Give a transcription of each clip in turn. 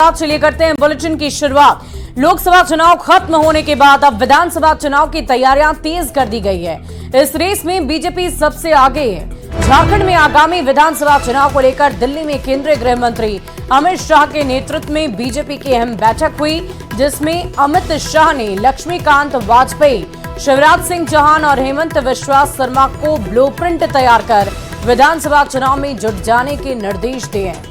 साथ चलिए करते हैं बुलेटिन की शुरुआत। लोकसभा चुनाव खत्म होने के बाद अब विधानसभा चुनाव की तैयारियां तेज कर दी गई है। इस रेस में बीजेपी सबसे आगे है। झारखंड में आगामी विधानसभा चुनाव को लेकर दिल्ली में केंद्रीय गृह मंत्री अमित शाह के नेतृत्व में बीजेपी की अहम बैठक हुई, जिसमें अमित शाह ने लक्ष्मीकांत वाजपेयी, शिवराज सिंह चौहान और हेमंत बिस्वा शर्मा को ब्लूप्रिंट तैयार कर विधानसभा चुनाव में जुट जाने के निर्देश दिए हैं।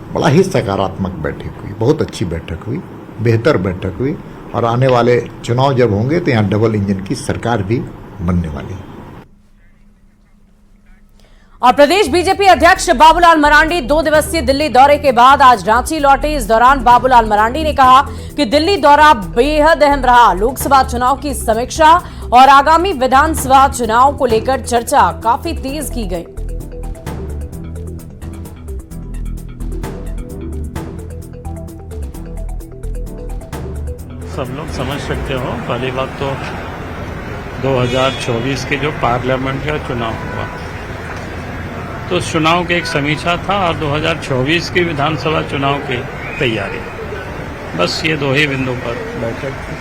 बड़ा ही सकारात्मक बैठक हुई, बहुत अच्छी बैठक हुई, बेहतर बैठक हुई और आने वाले चुनाव जब होंगे तो यहाँ डबल इंजन की सरकार भी बनने वाली है। और प्रदेश बीजेपी अध्यक्ष बाबूलाल मरांडी 2 दिवसीय दिल्ली दौरे के बाद आज रांची लौटे। इस दौरान बाबूलाल मरांडी ने कहा कि दिल्ली दौरा बेहद अहम रहा। लोकसभा चुनाव की समीक्षा और आगामी विधानसभा चुनाव को लेकर चर्चा काफी तेज की गई। सब लोग समझ सकते हो, पहली बात तो 2024 के जो पार्लियामेंट का चुनाव हुआ तो उस चुनाव के एक समीक्षा था और 2024 की विधानसभा चुनाव की तैयारी, बस ये 2 ही बिंदु पर बैठक थी।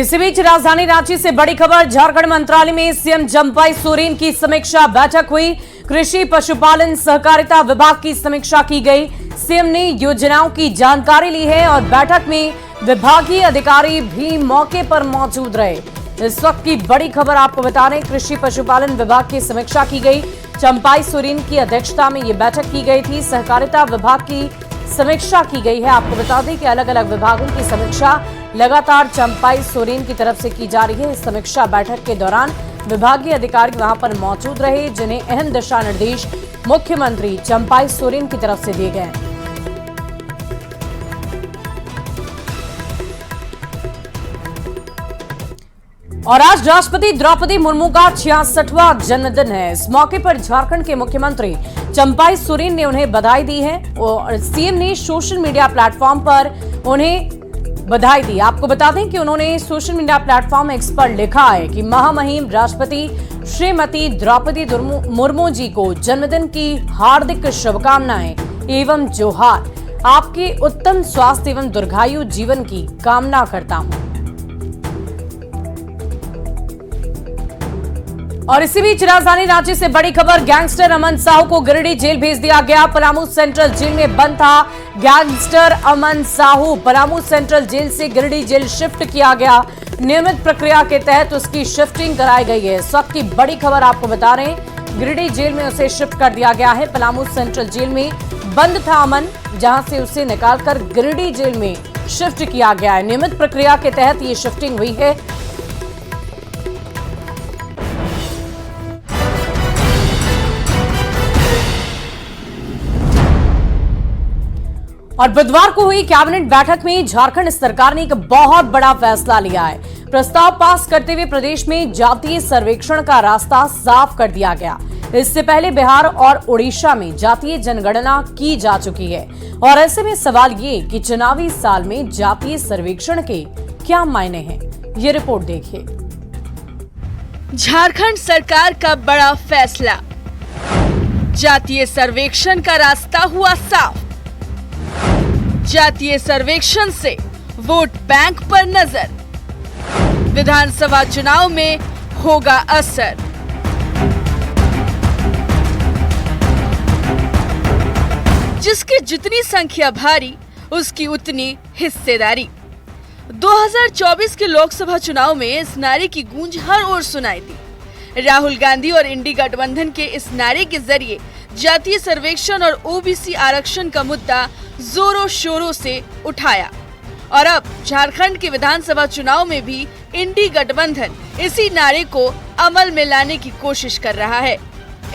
इसी बीच राजधानी रांची से बड़ी खबर, झारखंड मंत्रालय में सीएम चंपाई सोरेन की समीक्षा बैठक हुई। कृषि पशुपालन सहकारिता विभाग की समीक्षा की गई। सीएम ने योजनाओं की जानकारी ली है और बैठक में विभागीय अधिकारी भी मौके पर मौजूद रहे। इस वक्त की बड़ी खबर आपको बता रहे, कृषि पशुपालन विभाग की समीक्षा की गई। चंपाई सोरेन की अध्यक्षता में यह बैठक की गई थी। सहकारिता विभाग की समीक्षा की गई है। आपको बता दें कि अलग अलग विभागों की समीक्षा लगातार चंपाई सोरेन की तरफ से की जा रही है। इस समीक्षा बैठक के दौरान विभागीय अधिकारी वहां पर मौजूद रहे, जिन्हें अहम दिशा निर्देश मुख्यमंत्री चंपाई सोरेन की तरफ से दिए गए हैं। और आज राष्ट्रपति द्रौपदी मुर्मू का 66वां जन्मदिन है। इस मौके पर झारखंड के मुख्यमंत्री चंपाई सोरेन ने उन्हें बधाई दी है और सीएम ने सोशल मीडिया प्लेटफॉर्म पर उन्हें बधाई दी। आपको बता दें कि उन्होंने सोशल मीडिया प्लेटफॉर्म एक्स पर लिखा है कि महामहिम राष्ट्रपति श्रीमती द्रौपदी मुर्मू जी को जन्मदिन की हार्दिक शुभकामनाएं एवं जोहार। आपके उत्तम स्वास्थ्य एवं दीर्घायु जीवन की कामना करता हूं। और इसी बीच राजधानी रांची से बड़ी खबर, गैंगस्टर अमन साहू को गिरिडीह जेल भेज दिया गया। पलामू सेंट्रल जेल में बंद था गैंगस्टर अमन साहू। पलामू सेंट्रल जेल से गिरिडीह जेल शिफ्ट किया गया। नियमित प्रक्रिया के तहत उसकी शिफ्टिंग कराई गई है। इस वक्त की बड़ी खबर आपको बता रहे हैं, गिरिडीह जेल में उसे शिफ्ट कर दिया गया है। पलामू सेंट्रल जेल में बंद था अमन, जहां से उसे निकालकर गिरिडीह जेल में शिफ्ट किया गया है। नियमित प्रक्रिया के तहत ये शिफ्टिंग हुई है। और बुधवार को हुई कैबिनेट बैठक में झारखंड सरकार ने एक बहुत बड़ा फैसला लिया है। प्रस्ताव पास करते हुए प्रदेश में जातीय सर्वेक्षण का रास्ता साफ कर दिया गया। इससे पहले बिहार और उड़ीसा में जातीय जनगणना की जा चुकी है और ऐसे में सवाल ये कि चुनावी साल में जातीय सर्वेक्षण के क्या मायने हैं, ये रिपोर्ट देखिए। झारखंड सरकार का बड़ा फैसला, जातीय सर्वेक्षण का रास्ता हुआ साफ। जातीय सर्वेक्षण से वोट बैंक पर नजर, विधानसभा चुनाव में होगा असर। जिसकी जितनी संख्या भारी, उसकी उतनी हिस्सेदारी। 2024 के लोकसभा चुनाव में इस नारे की गूंज हर ओर सुनाई दी। राहुल गांधी और इंडी गठबंधन के इस नारे के जरिए जातीय सर्वेक्षण और ओबीसी आरक्षण का मुद्दा जोरों शोरों से उठाया और अब झारखंड के विधानसभा चुनाव में भी इंडी गठबंधन इसी नारे को अमल में लाने की कोशिश कर रहा है।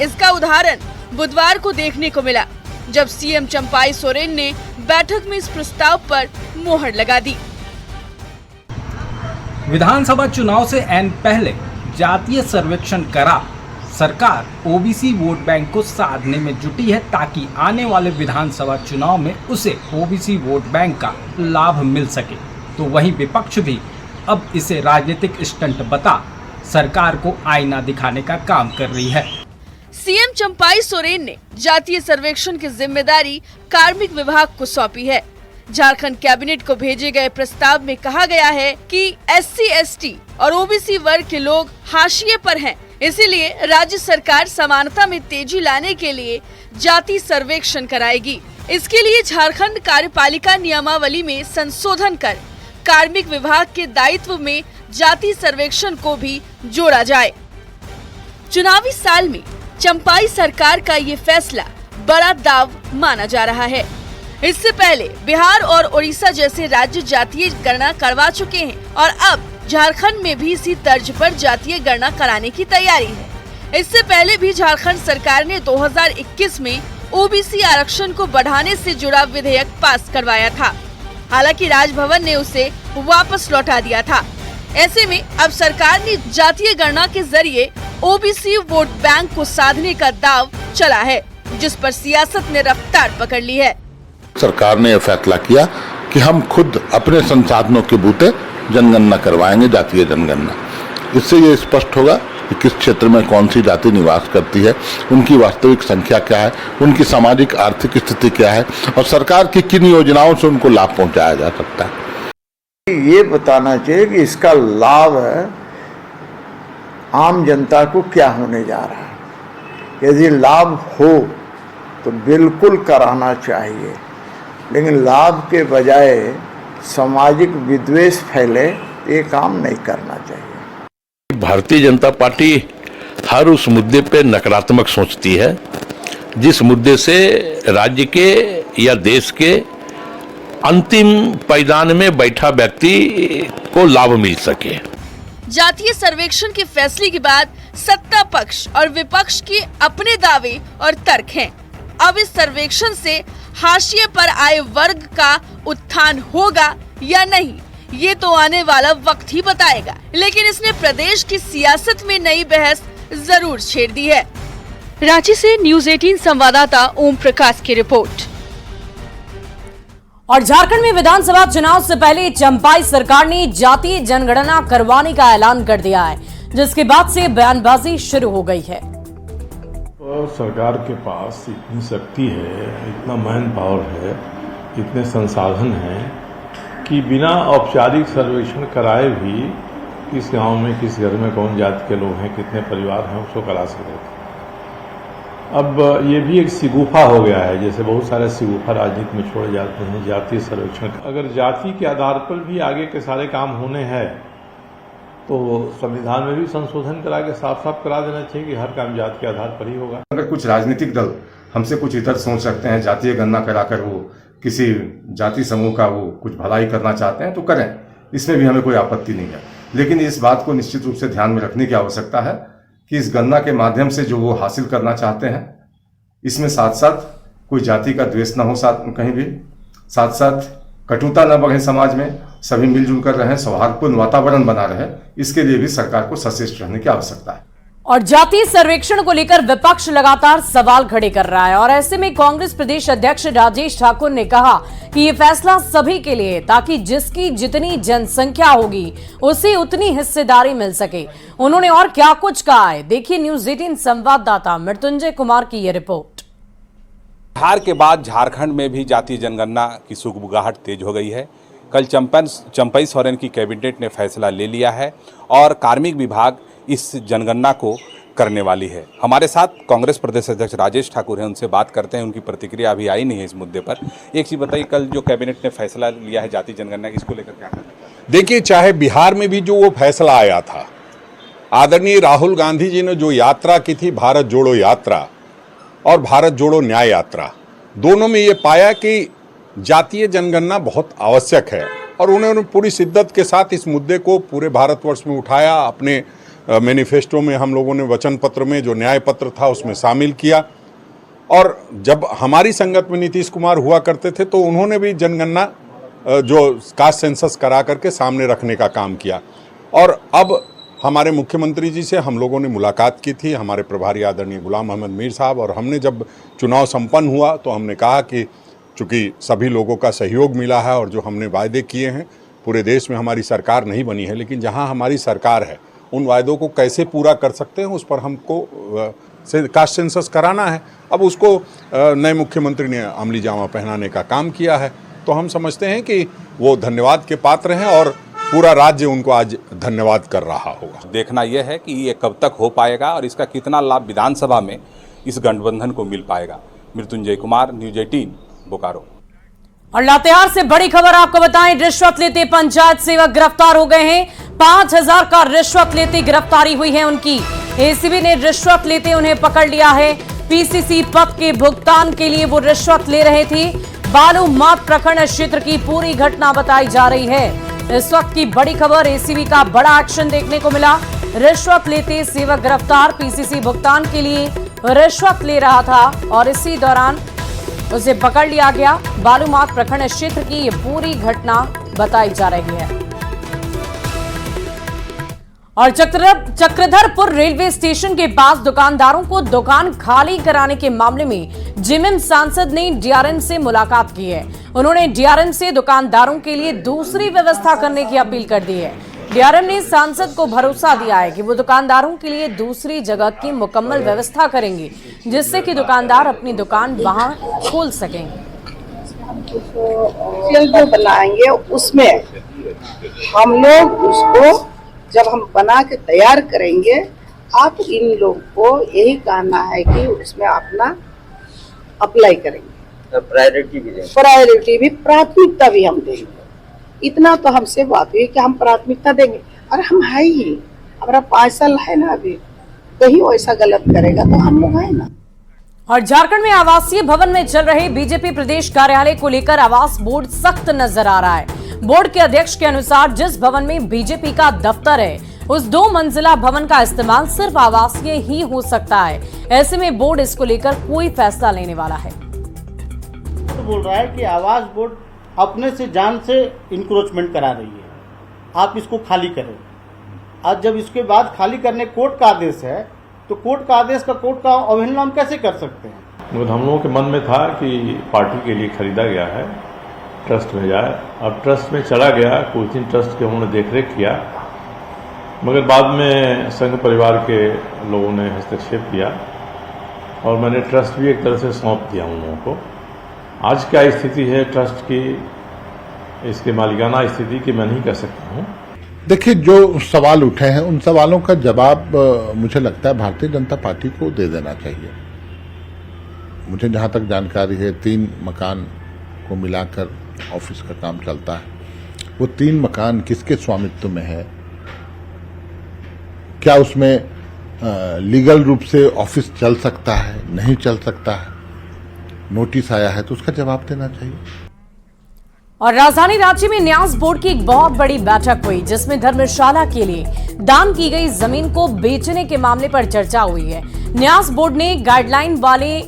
इसका उदाहरण बुधवार को देखने को मिला, जब सीएम चंपाई सोरेन ने बैठक में इस प्रस्ताव पर मोहर लगा दी। विधानसभा चुनाव से ऐन पहले जातीय सर्वेक्षण करा सरकार ओबीसी वोट बैंक को साधने में जुटी है, ताकि आने वाले विधानसभा चुनाव में उसे ओबीसी वोट बैंक का लाभ मिल सके। तो वहीं विपक्ष भी अब इसे राजनीतिक स्टंट बता सरकार को आईना दिखाने का काम कर रही है। सीएम चंपाई सोरेन ने जातीय सर्वेक्षण की जिम्मेदारी कार्मिक विभाग को सौंपी है। झारखंड कैबिनेट को भेजे गए प्रस्ताव में कहा गया है कि SC/ST और OBC वर्ग के लोग हाशिए पर हैं, इसीलिए राज्य सरकार समानता में तेजी लाने के लिए जाति सर्वेक्षण कराएगी। इसके लिए झारखंड कार्यपालिका नियमावली में संशोधन कर कार्मिक विभाग के दायित्व में जाति सर्वेक्षण को भी जोड़ा जाए। चुनावी साल में चंपाई सरकार का ये फैसला बड़ा दाव माना जा रहा है। इससे पहले बिहार और उड़ीसा जैसे राज्य जातीय गणना करवा चुके हैं और अब झारखंड में भी इसी तर्ज पर जातीय गणना कराने की तैयारी है। इससे पहले भी झारखंड सरकार ने 2021 में OBC आरक्षण को बढ़ाने से जुड़ा विधेयक पास करवाया था। हालांकि राजभवन ने उसे वापस लौटा दिया था। ऐसे में अब सरकार ने जातीय गणना के जरिए OBC वोट बैंक को साधने का दाव चला है, जिस पर सियासत ने रफ्तार पकड़ ली है। सरकार ने यह फैसला किया कि हम खुद अपने संसाधनों के बूते जनगणना करवाएंगे, जातीय जनगणना। इससे ये स्पष्ट होगा कि किस क्षेत्र में कौन सी जाति निवास करती है, उनकी वास्तविक संख्या क्या है, उनकी सामाजिक आर्थिक स्थिति क्या है और सरकार की किन योजनाओं से उनको लाभ पहुंचाया जा सकता है। ये बताना चाहिए कि इसका लाभ आम जनता को क्या होने जा रहा है। यदि लाभ हो तो बिल्कुल कराना चाहिए, लेकिन लाभ के बजाय सामाजिक विद्वेष फैले ये काम नहीं करना चाहिए। भारतीय जनता पार्टी हर उस मुद्दे पे नकारात्मक सोचती है जिस मुद्दे से राज्य के या देश के अंतिम पायदान में बैठा व्यक्ति को लाभ मिल सके। जातीय सर्वेक्षण के फैसले के बाद सत्ता पक्ष और विपक्ष के अपने दावे और तर्क हैं। अब इस सर्वेक्षण से हाशिए पर आए वर्ग का उत्थान होगा या नहीं, ये तो आने वाला वक्त ही बताएगा। लेकिन इसने प्रदेश की सियासत में नई बहस जरूर छेड़ दी है। रांची से न्यूज़ 18 संवाददाता ओम प्रकाश की रिपोर्ट। और झारखंड में विधानसभा चुनाव से पहले चंपाई सरकार ने जातीय जनगणना करवाने का ऐलान कर दिया है, जिसके बाद से बयानबाजी शुरू हो गई है। सरकार के पास इतनी शक्ति है, इतना मैन पावर है, इतने संसाधन हैं कि बिना औपचारिक सर्वेक्षण कराए भी किस गांव में किस घर में कौन जाति के लोग हैं, कितने परिवार हैं, उसको करा सकते थे। अब ये भी एक सिगुफा हो गया है, जैसे बहुत सारे सिगुफा राजनीति में छोड़े जाते हैं। जातीय सर्वेक्षण अगर जाति के आधार पर भी आगे के सारे काम होने हैं तो संविधान में भी संशोधन करा के साफ साफ करा देना चाहिए कि हर काम जाति के आधार पर ही होगा। अगर कुछ राजनीतिक दल हमसे कुछ इतर सोच सकते हैं, जातीय गणना कराकर वो किसी जाति समूह का वो कुछ भलाई करना चाहते हैं तो करें, इसमें भी हमें कोई आपत्ति नहीं है। लेकिन इस बात को निश्चित रूप से ध्यान में रखने की आवश्यकता है कि इस गणना के माध्यम से जो वो हासिल करना चाहते हैं, इसमें साथ साथ कोई जाति का द्वेष न हो, साथ कहीं भी साथ साथ कटुता न बढ़े, समाज में सभी मिलजुल कर रहे, सौहार्दपूर्ण वातावरण बना रहे, इसके लिए भी सरकार को सचेत रहने की आवश्यकता है। और जातीय सर्वेक्षण को लेकर विपक्ष लगातार सवाल खड़े कर रहा है और ऐसे में कांग्रेस प्रदेश अध्यक्ष राजेश ठाकुर ने कहा कि ये फैसला सभी के लिए, ताकि जिसकी जितनी जनसंख्या होगी उसे उतनी हिस्सेदारी मिल सके। उन्होंने और क्या कुछ कहा है, देखिए न्यूज़ 18 संवाददाता मृत्युंजय कुमार की ये रिपोर्ट। बिहार के बाद झारखंड में भी जातीय जनगणना की सुगबुगाहट तेज हो गई है। कल चंपाई सोरेन की कैबिनेट ने फैसला ले लिया है और कार्मिक विभाग इस जनगणना को करने वाली है। हमारे साथ कांग्रेस प्रदेश अध्यक्ष राजेश ठाकुर हैं, उनसे बात करते हैं। उनकी प्रतिक्रिया अभी आई नहीं है इस मुद्दे पर। एक चीज़ बताइए, कल जो कैबिनेट ने फैसला लिया है जातीय जनगणना, इसको लेकर क्या कहना है? देखिए, चाहे बिहार में भी जो वो फैसला आया था, आदरणीय राहुल गांधी जी ने जो यात्रा की थी, भारत जोड़ो यात्रा और भारत जोड़ो न्याय यात्रा, दोनों में ये पाया कि जातीय जनगणना बहुत आवश्यक है और उन्होंने पूरी शिद्दत के साथ इस मुद्दे को पूरे भारतवर्ष में उठाया। अपने मैनिफेस्टो में हम लोगों ने वचन पत्र में जो न्याय पत्र था उसमें शामिल किया। और जब हमारी संगत में नीतीश कुमार हुआ करते थे तो उन्होंने भी जनगणना जो कास्ट सेंसस करा करके सामने रखने का काम किया। और अब हमारे मुख्यमंत्री जी से हम लोगों ने मुलाकात की थी, हमारे प्रभारी आदरणीय गुलाम अहमद मीर साहब, और हमने जब चुनाव संपन्न हुआ तो हमने कहा कि चूँकि सभी लोगों का सहयोग मिला है और जो हमने वायदे किए हैं, पूरे देश में हमारी सरकार नहीं बनी है, लेकिन जहां हमारी सरकार है उन वायदों को कैसे पूरा कर सकते हैं उस पर हमको कास्ट सेंसस कराना है। अब उसको नए मुख्यमंत्री ने अमली जामा पहनाने का काम किया है, तो हम समझते हैं कि वो धन्यवाद के पात्र हैं और पूरा राज्य उनको आज धन्यवाद कर रहा होगा। देखना यह है कि ये कब तक हो पाएगा और इसका कितना लाभ विधानसभा में इस गठबंधन को मिल पाएगा। मृत्युंजय कुमार, न्यूज 18, बोकारो। और लातेहार से बड़ी खबर आपको बताएं, रिश्वत लेते पंचायत सेवक गिरफ्तार हो गए हैं। 5000 का रिश्वत लेते गिरफ्तारी हुई है उनकी। एसीबी ने रिश्वत लेते उन्हें पकड़ लिया है। पीसीसी पद के भुगतान के लिए वो रिश्वत ले रहे थे। बालूमाथ प्रखंड क्षेत्र की पूरी घटना बताई जा रही है। इस वक्त की बड़ी खबर, एसीबी का बड़ा एक्शन देखने को मिला। रिश्वत लेते सेवक गिरफ्तार, पीसीसी भुगतान के लिए रिश्वत ले रहा था और इसी दौरान उसे पकड़ लिया गया। बालूमाथ प्रखंड क्षेत्र की ये पूरी घटना बताई जा रही है। और चक्रधरपुर रेलवे स्टेशन के पास दुकानदारों को दुकान खाली कराने के मामले में जेएमएम सांसद ने डीआरएम से मुलाकात की है। उन्होंने डीआरएम से दुकानदारों के लिए दूसरी व्यवस्था करने की अपील कर दी है। डीआरएम ने सांसद को भरोसा दिया है कि वो दुकानदारों के लिए दूसरी जगह की मुकम्मल व्यवस्था करेंगे, जिससे कि दुकानदार अपनी दुकान वहां खोल सकेंगे। जो बनाएंगे उसमें हम लोग उसको जब हम बना के तैयार करेंगे, आप इन लोग को यही कहना है कि उसमें अपना अप्लाई करेंगे। प्रायोरिटी भी प्राथमिकता भी हम देंगे। इतना तो हमसे बात हुई कि हम प्राथमिकता देंगे। और हम है ही, हमारा 5 साल है ना, अभी कहीं वैसा गलत करेगा तो हम लोग है ना। और झारखंड में आवासीय भवन में चल रहे बीजेपी प्रदेश कार्यालय को लेकर आवास बोर्ड सख्त नजर आ रहा है। बोर्ड के अध्यक्ष के अनुसार जिस भवन में बीजेपी का दफ्तर है, उस 2 मंजिला भवन का इस्तेमाल सिर्फ आवासीय ही हो सकता है। ऐसे में बोर्ड इसको लेकर कोई फैसला लेने वाला है। तो बोल रहा है कि आवास बोर्ड अपने से जान से इंक्रोचमेंट करा रही है, आप इसको खाली करें। आज जब इसके बाद खाली करने कोर्ट का आदेश है, तो कोर्ट का आदेश का कोर्ट का अवहेलना हम कैसे कर सकते हैं? हम लोगों के मन में था कि पार्टी के लिए खरीदा गया है, ट्रस्ट में जाए। अब ट्रस्ट में चला गया, कुछ दिन ट्रस्ट के उन्होंने देखरेख किया, मगर बाद में संघ परिवार के लोगों ने हस्तक्षेप किया और मैंने ट्रस्ट भी एक तरह से सौंप दिया उन लोगों को। आज क्या स्थिति है ट्रस्ट की, इसके मालिकाना स्थिति की मैं नहीं कह सकता हूँ। देखिए, जो सवाल उठे हैं उन सवालों का जवाब मुझे लगता है भारतीय जनता पार्टी को दे देना चाहिए। मुझे जहां तक जानकारी है 3 मकान को मिलाकर ऑफिस का काम चलता है। वो 3 मकान किसके स्वामित्व में है, क्या उसमें लीगल रूप से ऑफिस चल सकता है, नहीं चल सकता है, नोटिस आया है तो उसका जवाब देना चाहिए। और राजधानी रांची में न्यास बोर्ड की एक बहुत बड़ी बैठक हुई, जिसमें धर्मशाला के लिए दान की गई जमीन को बेचने के मामले पर चर्चा हुई है। न्यास बोर्ड ने गाइडलाइन वाले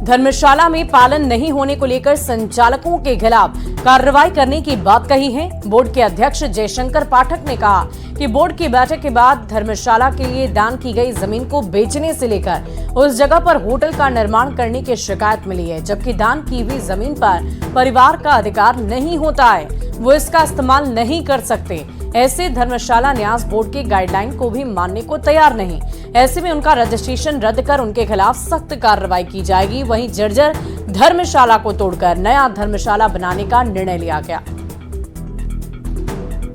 धर्मशाला में पालन नहीं होने को लेकर संचालकों के खिलाफ कार्रवाई करने की बात कही है। बोर्ड के अध्यक्ष जयशंकर पाठक ने कहा कि बोर्ड की बैठक के बाद धर्मशाला के लिए दान की गई जमीन को बेचने से लेकर उस जगह पर होटल का निर्माण करने की शिकायत मिली है, जबकि दान की हुई जमीन पर परिवार का अधिकार नहीं होता है, वो इसका इस्तेमाल नहीं कर सकते। ऐसे धर्मशाला न्यास बोर्ड के गाइडलाइन को भी मानने को तैयार नहीं। ऐसे में उनका रजिस्ट्रेशन रद्द कर उनके खिलाफ सख्त कार्रवाई की जाएगी। वहीं जर्जर धर्मशाला को तोड़कर नया धर्मशाला बनाने का निर्णय लिया गया।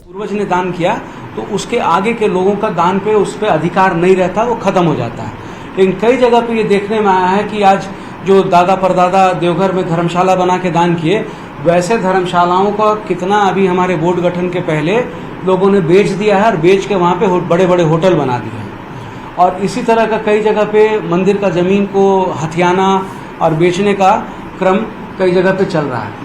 पूर्वज ने दान किया तो उसके आगे के लोगों का दान पे उस पर अधिकार नहीं रहता, वो खत्म हो जाता है। लेकिन कई जगह पे ये देखने में आया है कि आज जो दादा परदादा देवघर में धर्मशाला बना के दान किए, वैसे धर्मशालाओं का कितना अभी हमारे बोर्ड गठन के पहले लोगों ने बेच दिया है और बेच के वहाँ पे बड़े बड़े होटल बना दिए हैं। और इसी तरह का कई जगह पे मंदिर का जमीन को हथियाना और बेचने का क्रम कई जगह पे चल रहा है।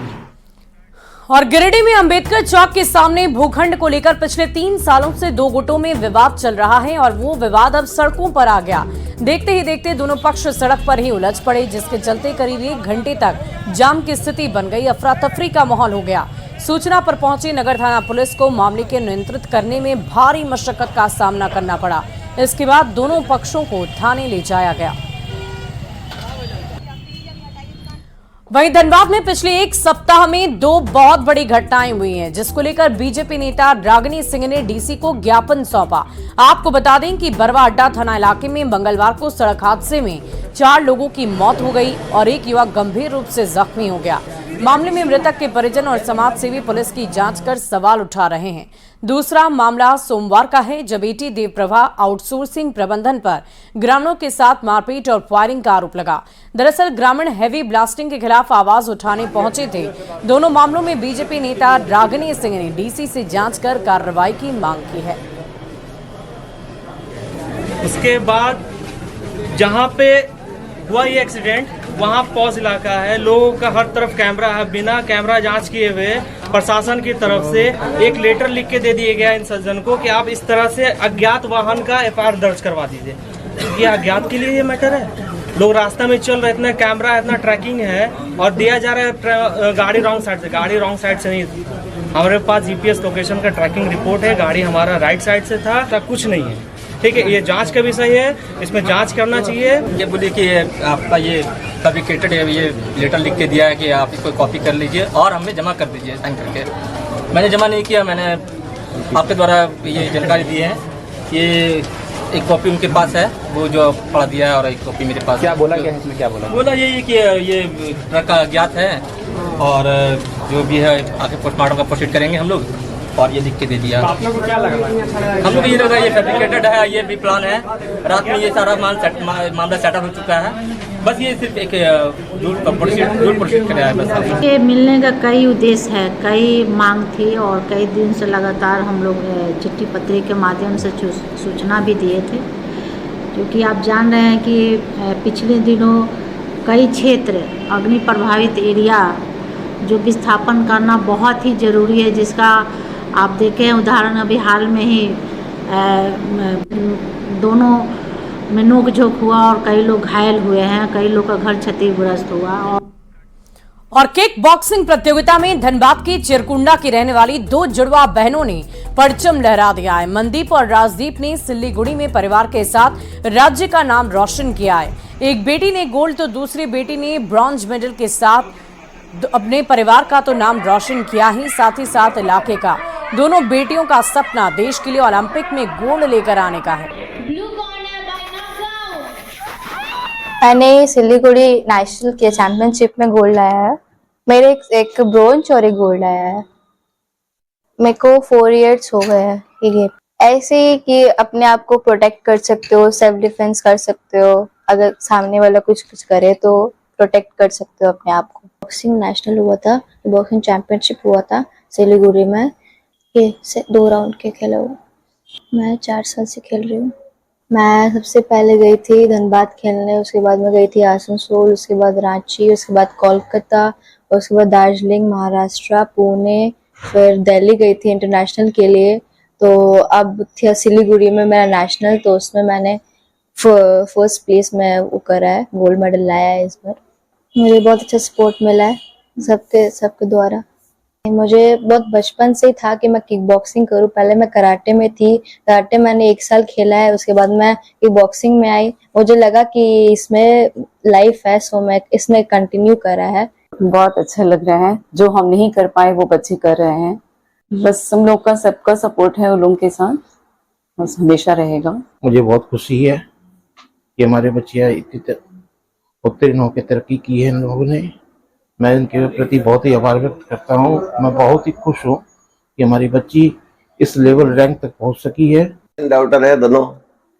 और गिरिडीह में अंबेडकर चौक के सामने भूखंड को लेकर पिछले 3 सालों से 2 गुटों में विवाद चल रहा है और वो विवाद अब सड़कों पर आ गया। देखते ही देखते दोनों पक्ष सड़क पर ही उलझ पड़े, जिसके चलते करीब 1 घंटे तक जाम की स्थिति बन गई। अफरा तफरी का माहौल हो गया। सूचना पर पहुंची नगर थाना पुलिस को मामले के नियंत्रित करने में भारी मशक्कत का सामना करना पड़ा। इसके बाद दोनों पक्षों को थाने ले जाया गया। वहीं धनबाद में पिछले एक सप्ताह में 2 बहुत बड़ी घटनाएं हुई हैं, जिसको लेकर बीजेपी नेता रागिनी सिंह ने डीसी को ज्ञापन सौंपा। आपको बता दें कि बरवा अड्डा थाना इलाके में मंगलवार को सड़क हादसे में 4 लोगों की मौत हो गई और एक युवक गंभीर रूप से जख्मी हो गया। मामले में मृतक के परिजन और समाज सेवी पुलिस की जांच कर सवाल उठा रहे हैं। दूसरा मामला सोमवार का है, जब एटी देवप्रभा आउटसोर्सिंग प्रबंधन पर ग्रामीणों के साथ मारपीट और फायरिंग का आरोप लगा। दरअसल ग्रामीण हैवी ब्लास्टिंग के खिलाफ आवाज उठाने पहुंचे थे। दोनों मामलों में बीजेपी नेता रागिनी सिंह ने डीसी से जांच कर कार्रवाई की मांग की है। उसके बाद जहां पे हुआ ये एक्सीडेंट, वहाँ पॉज इलाका है, लोगों का हर तरफ कैमरा है। बिना कैमरा जांच किए हुए प्रशासन की तरफ से एक लेटर लिख के दे दिया गया इन सज्जन को कि आप इस तरह से अज्ञात वाहन का एफआईआर दर्ज करवा दीजिए। ये अज्ञात के लिए ये मैटर है। लोग रास्ते में चल रहे, इतना कैमरा इतना ट्रैकिंग है और दिया जा रहा है गाड़ी रॉन्ग साइड से। गाड़ी रॉन्ग साइड से नहीं, हमारे पास जीपीएस लोकेशन का ट्रैकिंग रिपोर्ट है, गाड़ी हमारा राइट साइड से था, तो कुछ नहीं है। ठीक है, ये जांच का विषय है, इसमें जांच करना चाहिए। ये बोले कि आपका ये फैब्रिकेटेड है, ये लेटर लिख के दिया है कि आप इसको कॉपी कर लीजिए और हमें जमा कर दीजिए साइन करके। मैंने जमा नहीं किया, मैंने आपके द्वारा ये जानकारी दी है। ये एक कॉपी उनके पास है, वो जो पढ़ा दिया है, और एक कॉपी मेरे पास। क्या बोला क्या इसमें, क्या बोला ये कि ये ट्रक का अज्ञात है और जो भी है आगे पोस्टमार्टम का प्रोसीड करेंगे हम लोग, और ये लिख के दे दिया। आप लोगों को क्या लगा? हम लोग ये लगा ये फैब्रिकेटेड है, ये भी प्लान है। रात में ये सारा मामला सेटअप हो चुका है। बस ये सिर्फ एक रूल प्रोसीड कराया है बस। ये मिलने का कई उद्देश्य है, कई मांग थी और कई दिन से लगातार हम लोग चिट्ठी पत्री के माध्यम से सूचना भी दिए थे, क्योंकि आप जान रहे हैं कि पिछले दिनों कई क्षेत्र अग्नि प्रभावित एरिया जो विस्थापन करना बहुत ही ज़रूरी है, जिसका आप देखें उदाहरण अभी हाल में ही दोनों में नोकझोंक हुआ और कई लोग घायल हुए हैं, कई लोग का घर क्षतिग्रस्त हुआ। और किक बॉक्सिंग प्रतियोगिता में धनबाद की चिरकुंडा की रहने वाली 2 जुड़वा बहनों ने परचम लहरा दिया है। मनदीप और राजदीप ने सिल्लीगुड़ी में परिवार के साथ राज्य का नाम रोशन किया है। एक बेटी ने गोल्ड तो दूसरी बेटी ने ब्रॉन्ज मेडल के साथ अपने परिवार का तो नाम रोशन किया ही साथ इलाके का। दोनों बेटियों का सपना देश के लिए ओलंपिक में गोल्ड लेकर आने का है। मैंने सिलीगुड़ी नेशनल के चैंपियनशिप में गोल्ड लाया है। मेरे एक ब्रोंज और एक गोल्ड आया है। मेरे को 4 इयर्स हो गए हैं ये। ऐसे ही कि अपने आप को प्रोटेक्ट कर सकते हो, सेल्फ डिफेंस कर सकते हो, अगर सामने वाला कुछ करे तो प्रोटेक्ट कर सकते हो अपने आप को। बॉक्सिंग नेशनल हुआ था, बॉक्सिंग चैंपियनशिप हुआ था सिलीगुड़ी में। ये 2 राउंड के खेला हुआ। मैं 4 साल से खेल रही हूँ। मैं सबसे पहले गई थी धनबाद खेलने, उसके बाद मैं गई थी आसनसोल, उसके बाद रांची, उसके बाद कोलकाता, उसके बाद दार्जिलिंग, महाराष्ट्र, पुणे, फिर दिल्ली गई थी इंटरनेशनल के लिए। तो अब थी सिलीगुड़ी में मेरा नेशनल, तो उसमें मैंने फर्स्ट प्लेस में वो करा है, गोल्ड मेडल लाया है इस बार। मुझे बहुत अच्छा सपोर्ट मिला है सबके द्वारा। मुझे बहुत बचपन से ही था कि मैं किक बॉक्सिंग करूं। पहले मैं कराटे में थी, कराटे मैंने 1 साल खेला है, उसके बाद मैं किक बॉक्सिंग में आई। मुझे लगा कि इसमें लाइफ है, सो मैं इसमें कंटिन्यू करा है। बहुत अच्छा लग रहा है, जो हम नहीं कर पाए वो बच्चे कर रहे हैं। बस हम लोग का सबका सपोर्ट है उन लोगों के साथ, बस हमेशा रहेगा। मुझे बहुत खुशी है कि हमारे बच्चियां इतनी उत्तीर्ण होकर तरक्की की है इन लोगों ने। मैं इनके प्रति बहुत ही आभार व्यक्त करता हूँ। मैं बहुत ही खुश हूँ कि हमारी बच्ची इस लेवल रैंक तक पहुँच सकी है। डाउटर है, दोनों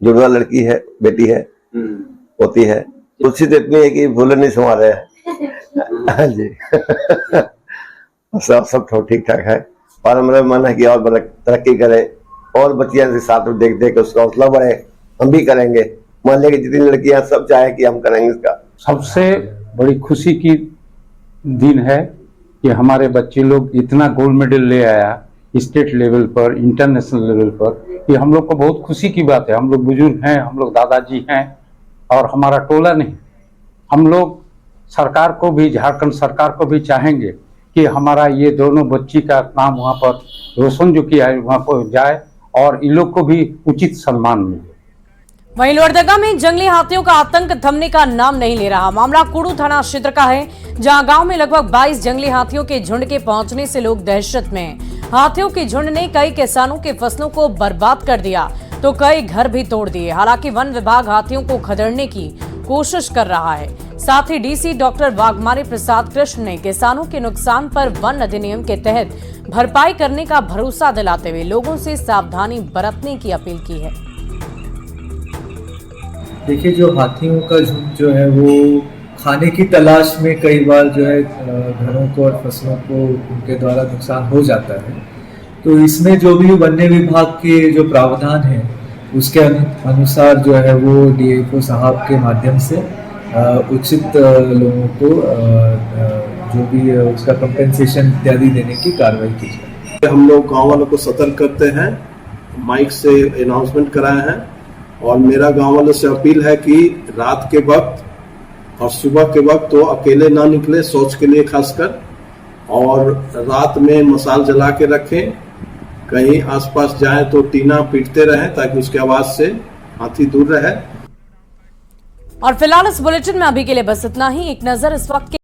जुड़वा लड़की है, बेटी है, होती है। खुशी तो इतनी है कि भूले नहीं समा रहे हैं जी। सब ठीक ठाक है और हमारा मन है कि और तरक्की करे और बच्चियां के साथ में देख देख उसका हौसला बढ़े। हम भी करेंगे, मान लिया कि जितनी लड़कियां सब चाहे कि हम करेंगे इसका। सबसे बड़ी खुशी की दिन है कि हमारे बच्चे लोग इतना गोल्ड मेडल ले आया स्टेट लेवल पर, इंटरनेशनल लेवल पर। ये हम लोग को बहुत खुशी की बात है। हम लोग बुजुर्ग हैं, हम लोग दादाजी हैं और हमारा टोला नहीं। हम लोग सरकार को भी, झारखंड सरकार को भी चाहेंगे कि हमारा ये दोनों बच्ची का नाम वहाँ पर रोशन जो किया है वहाँ पर जाए और इन लोग को भी उचित सम्मान मिले। वहीं लोहरदगा में जंगली हाथियों का आतंक थमने का नाम नहीं ले रहा। मामला कुड़ू थाना क्षेत्र का है, जहां गांव में लगभग 22 जंगली हाथियों के झुंड के पहुंचने से लोग दहशत में हैं। हाथियों के झुंड ने कई किसानों के फसलों को बर्बाद कर दिया तो कई घर भी तोड़ दिए। हालांकि वन विभाग हाथियों को खदेड़ने की कोशिश कर रहा है। साथ ही डीसी डॉक्टर वाघमारी प्रसाद कृष्ण ने किसानों के नुकसान पर वन अधिनियम के तहत भरपाई करने का भरोसा दिलाते हुए लोगों से सावधानी बरतने की अपील की है। देखिए, जो हाथियों का झुंड जो है वो खाने की तलाश में कई बार जो है घरों को और फसलों को उनके द्वारा नुकसान हो जाता है। तो इसमें जो भी वन्य विभाग के जो प्रावधान है उसके अनुसार जो है वो डीएफओ साहब के माध्यम से उचित लोगों को जो भी उसका कंपेंसेशन इत्यादि देने की कार्रवाई की जाए। हम लोग गाँव वालों को सतर्क करते हैं, माइक से अनाउंसमेंट कराए हैं और मेरा गाँव वालों से अपील है कि रात के वक्त और सुबह के वक्त तो अकेले ना निकले, शौच के लिए खासकर, और रात में मसाल जला के रखें। कहीं आसपास जाएं तो टीना पीटते रहें ताकि उसकी आवाज से हाथी दूर रहे। और फिलहाल इस बुलेटिन में अभी के लिए बस इतना ही। एक नजर इस वक्त